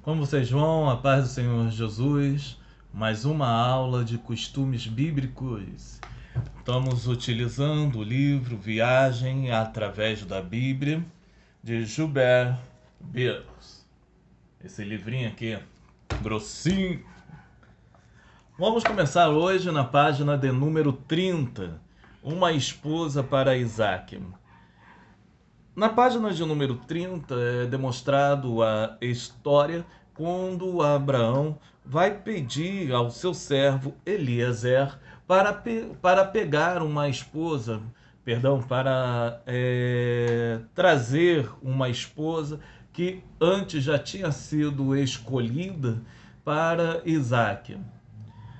Como vocês vão? A paz do Senhor Jesus. Mais uma aula de costumes bíblicos. Estamos utilizando o livro Viagem através da Bíblia, de Joubert Beers. Esse livrinho aqui, grossinho. Vamos começar hoje na página de número 30. Uma esposa para Isaac. Na página de número 30 é demonstrado a história quando Abraão vai pedir ao seu servo Eliezer para pegar uma esposa, para trazer uma esposa que antes já tinha sido escolhida para Isaac.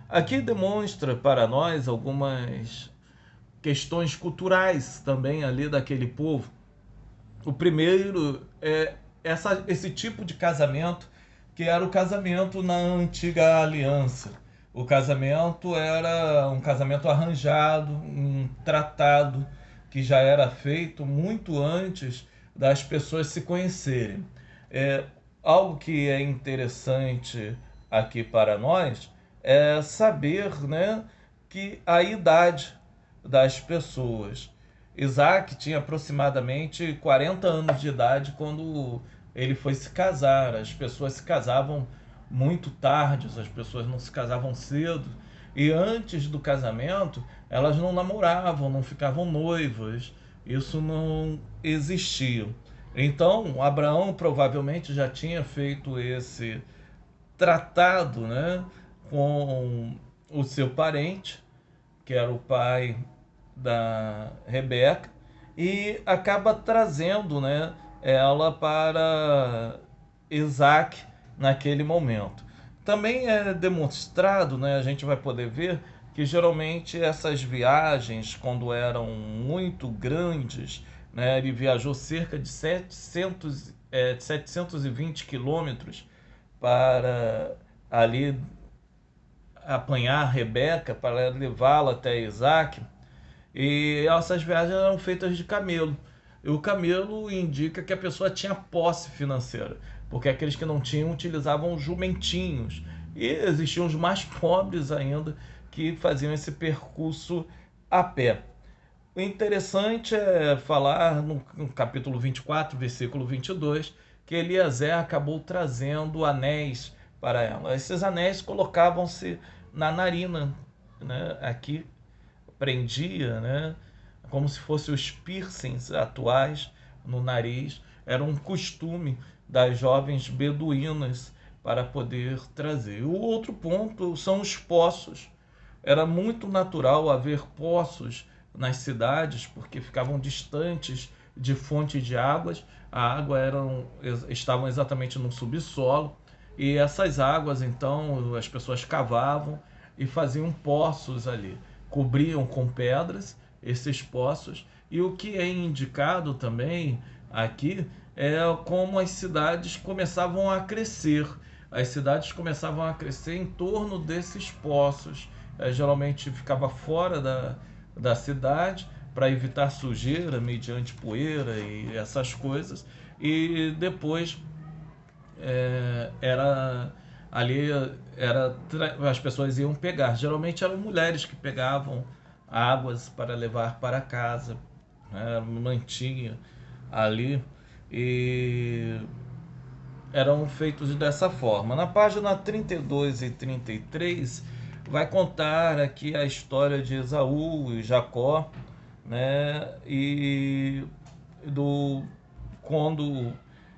Aqui demonstra para nós algumas questões culturais também ali daquele povo. O primeiro é esse tipo de casamento, que era o casamento na antiga aliança. O casamento era um casamento arranjado, um tratado que já era feito muito antes das pessoas se conhecerem. Algo que é interessante aqui para nós é saber, né, que a idade das pessoas. Isaac tinha aproximadamente 40 anos de idade quando ele foi se casar. As pessoas se casavam muito tarde, as pessoas não se casavam cedo. E antes do casamento, elas não namoravam, não ficavam noivas. Isso não existia. Então, Abraão provavelmente já tinha feito esse tratado, né, com o seu parente, que era o pai da Rebeca, e acaba trazendo, né, ela para Isaac naquele momento. Também é demonstrado, né, a gente vai poder ver que geralmente essas viagens, quando eram muito grandes, né, ele viajou cerca de 720 quilômetros para ali apanhar a Rebeca, para levá-la até Isaac. E essas viagens eram feitas de camelo. E o camelo indica que a pessoa tinha posse financeira, porque aqueles que não tinham utilizavam jumentinhos. E existiam os mais pobres ainda que faziam esse percurso a pé. O interessante é falar no capítulo 24, versículo 22, que Eliezer acabou trazendo anéis para ela. Esses anéis colocavam-se na narina, né? Aqui prendia, né? Como se fossem os piercings atuais no nariz. Era um costume das jovens beduínas para poder trazer. O outro ponto são os poços. Era muito natural haver poços nas cidades, porque ficavam distantes de fontes de águas. A água estavam exatamente no subsolo, e essas águas, então, as pessoas cavavam e faziam poços ali. Cobriam com pedras esses poços. E o que é indicado também aqui é como as cidades começavam a crescer. As cidades começavam a crescer em torno desses poços. Geralmente ficava fora da cidade para evitar sujeira mediante poeira e essas coisas. E depois era ali as pessoas iam pegar. Geralmente eram mulheres que pegavam águas para levar para casa, né? Mantinha ali, e eram feitos dessa forma. Na página 32 e 33 vai contar aqui a história de Esaú e Jacó, né? E do quando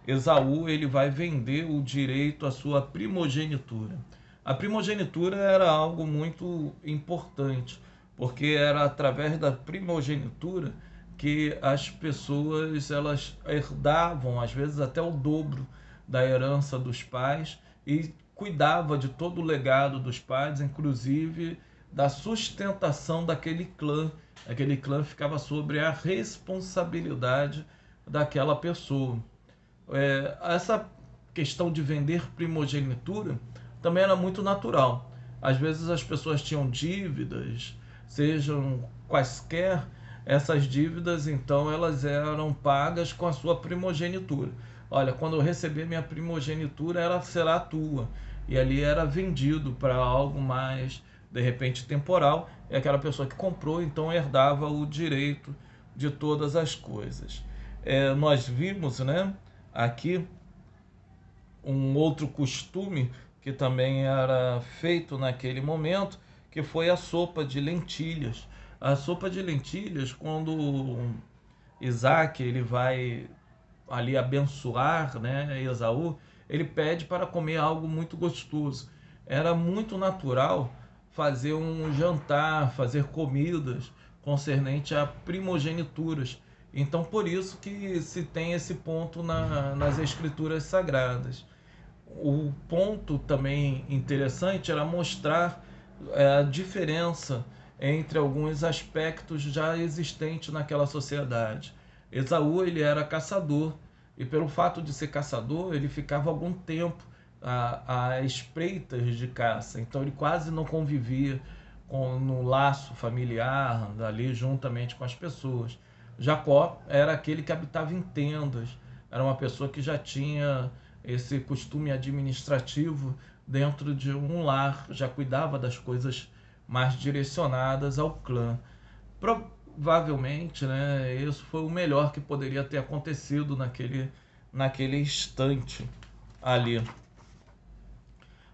Esaú ele vai vender o direito à sua primogenitura. A primogenitura era algo muito importante, porque era através da primogenitura que as pessoas elas herdavam às vezes até o dobro da herança dos pais, e cuidava de todo o legado dos pais, inclusive da sustentação daquele clã. Aquele clã ficava sobre a responsabilidade daquela pessoa. Essa questão de vender primogenitura também era muito natural. Às vezes as pessoas tinham dívidas, sejam quaisquer, essas dívidas então elas eram pagas com a sua primogenitura. olha, quando eu receber minha primogenitura, ela será tua. E ali era vendido para algo mais, de repente, temporal. E aquela pessoa que comprou, então, herdava o direito de todas as coisas. Nós vimos, né, aqui um outro costume que também era feito naquele momento, que foi a sopa de lentilhas. A sopa de lentilhas, quando Isaac ele vai ali abençoar, né, Esaú, ele pede para comer algo muito gostoso. Era muito natural fazer um jantar, fazer comidas concernente a primogenituras. Então, por isso que se tem esse ponto nas escrituras sagradas. O ponto também interessante era mostrar a diferença entre alguns aspectos já existentes naquela sociedade. Esaú ele era caçador e pelo fato de ser caçador ele ficava algum tempo a espreitas de caça, então ele quase não convivia no laço familiar ali juntamente com as pessoas. Jacó era aquele que habitava em tendas, era uma pessoa que já tinha esse costume administrativo dentro de um lar, já cuidava das coisas mais direcionadas ao clã. Provavelmente, né, isso foi o melhor que poderia ter acontecido naquele instante ali.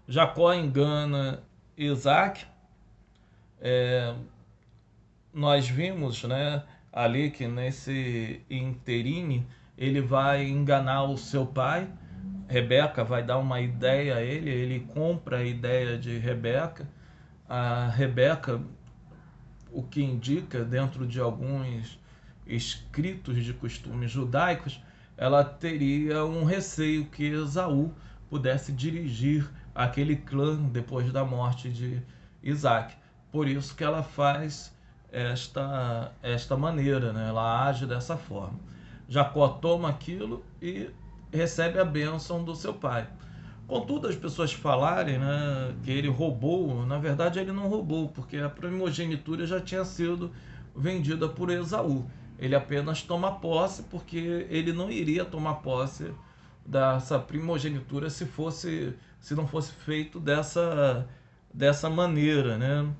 Jacó engana Isaac. Nós vimos, né, ali que nesse interine ele vai enganar o seu pai. Rebeca vai dar uma ideia a ele, ele compra a ideia de Rebeca. A Rebeca, o que indica dentro de alguns escritos de costumes judaicos, ela teria um receio que Esaú pudesse dirigir aquele clã depois da morte de Isaac. Por isso que ela faz esta maneira, né? Ela age dessa forma. Jacó toma aquilo e recebe a bênção do seu pai. Contudo, as pessoas falarem, né, que ele roubou, na verdade ele não roubou, porque a primogenitura já tinha sido vendida por Esaú. Ele apenas toma posse, porque ele não iria tomar posse dessa primogenitura se não fosse feito dessa maneira, né?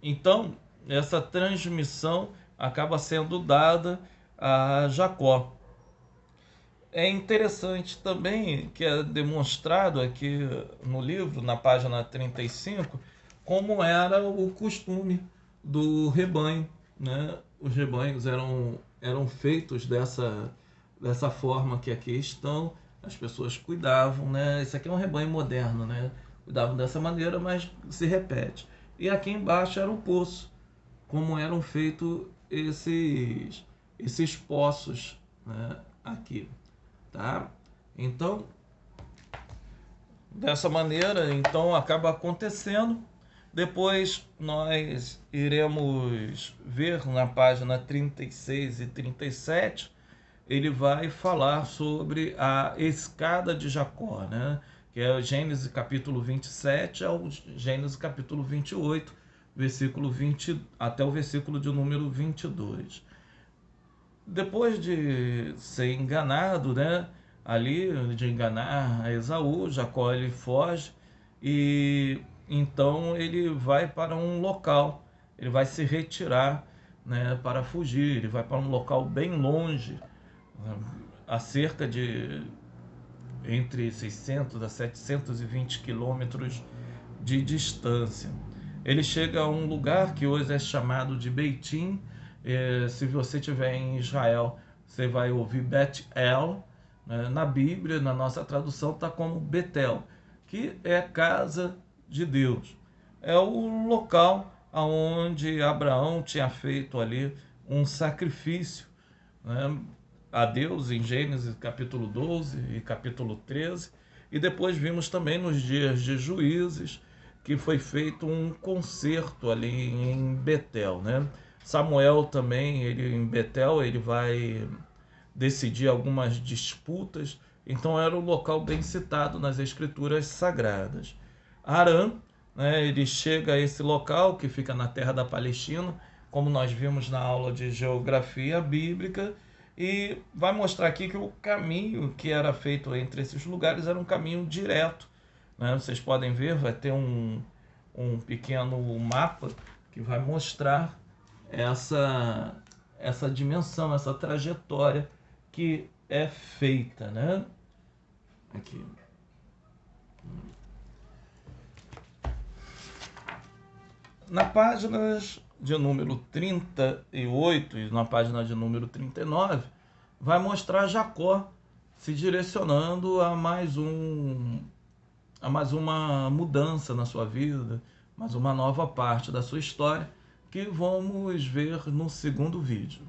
Então, essa transmissão acaba sendo dada a Jacó. É interessante também que é demonstrado aqui no livro, na página 35, como era o costume do rebanho, né? Os rebanhos eram feitos dessa forma que aqui estão, as pessoas cuidavam, né? Esse aqui é um rebanho moderno, né? Cuidavam dessa maneira, mas se repete. E aqui embaixo era um poço, como eram feitos esses poços, né? Aqui. Tá? Então, dessa maneira, então acaba acontecendo. Depois nós iremos ver na página 36 e 37, ele vai falar sobre a escada de Jacó, né? Que é o Gênesis capítulo 27 ao Gênesis capítulo 28, versículo 20 até o versículo de número 22. Depois de ser enganado, né, ali, de enganar a Esaú, Jacó ele foge e então ele vai para um local, ele vai se retirar, né, para fugir, ele vai para um local bem longe, a cerca de entre 600 a 720 quilômetros de distância. Ele chega a um lugar que hoje é chamado de Beitim. Se você estiver em Israel, você vai ouvir Bet-El. Na Bíblia, na nossa tradução, está como Betel, que é casa de Deus. É o local onde Abraão tinha feito ali um sacrifício, né, a Deus em Gênesis capítulo 12 e capítulo 13. E depois vimos também nos dias de Juízes que foi feito um concerto ali em Betel, né? Samuel também, ele em Betel, ele vai decidir algumas disputas, então era um local bem citado nas escrituras sagradas. Arã, né, ele chega a esse local que fica na terra da Palestina, como nós vimos na aula de geografia bíblica, e vai mostrar aqui que o caminho que era feito entre esses lugares era um caminho direto, né? Vocês podem ver, vai ter um pequeno mapa que vai mostrar essa dimensão, essa trajetória que é feita, né? Aqui. Na página de número 38 e na página de número 39, vai mostrar Jacó se direcionando a mais uma mudança na sua vida, mais uma nova parte da sua história, que vamos ver no segundo vídeo.